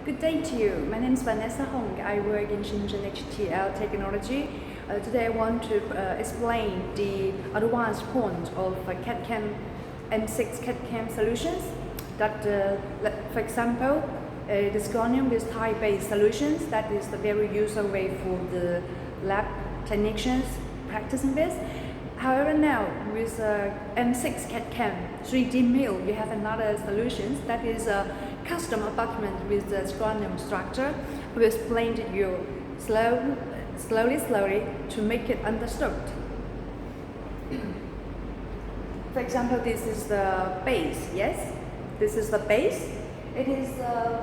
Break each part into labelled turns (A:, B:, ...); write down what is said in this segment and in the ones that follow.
A: Good day to you. My name is Vanessa Hong. I work in Shenzhen HTL Technology. Today I want to explain the advanced point of CAD-CAM M6 CAD-CAM solutions. That, for example, the zirconium with tile-based solutions. That is the very usual way for the lab technicians practicing this. However, now with M6 CAD-CAM 3D mill, you have another solution that is a custom abutment with the zirconium structure. We explained to you slowly to make it understood. For example, this is the base. Yes, this is the base. It is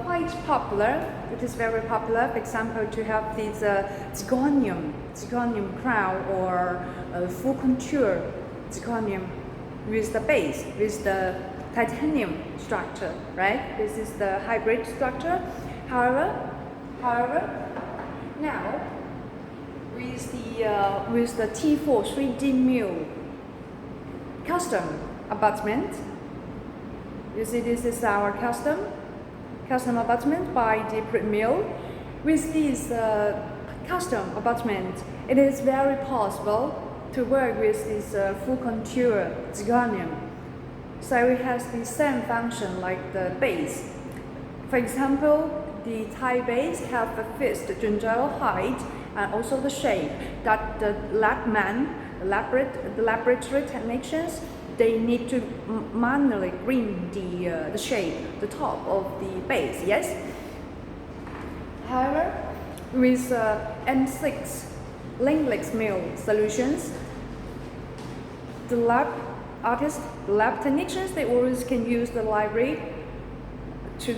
A: quite popular. It is very popular. For example, to have this zirconium crown or full contour zirconium with the base, with the titanium structure, right? This is the hybrid structure. However, now with the T4 3D mill custom abutment, you see this is our custom abutment by the mill. With this custom abutment, it is very possible to work with this full contour zirconium. So it has the same function like the base. For example, the tile base have a fixed general height and also the shape that the laboratory technicians, they need to manually bring the shape, the top of the base, yes? However, with M6 lingless mill solutions, the lab artists, lab technicians, they always can use the library to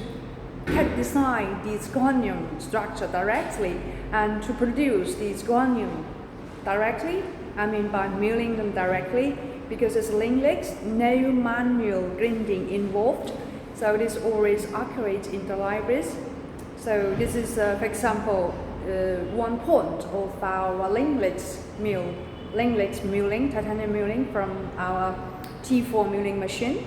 A: design the zirconium structure directly and to produce the zirconium directly, I mean by milling them directly, because it's lingless, no manual grinding involved, so it is always accurate in the libraries. So this is, for example, one point of our lingless milling, titanium milling from our T4 milling machine.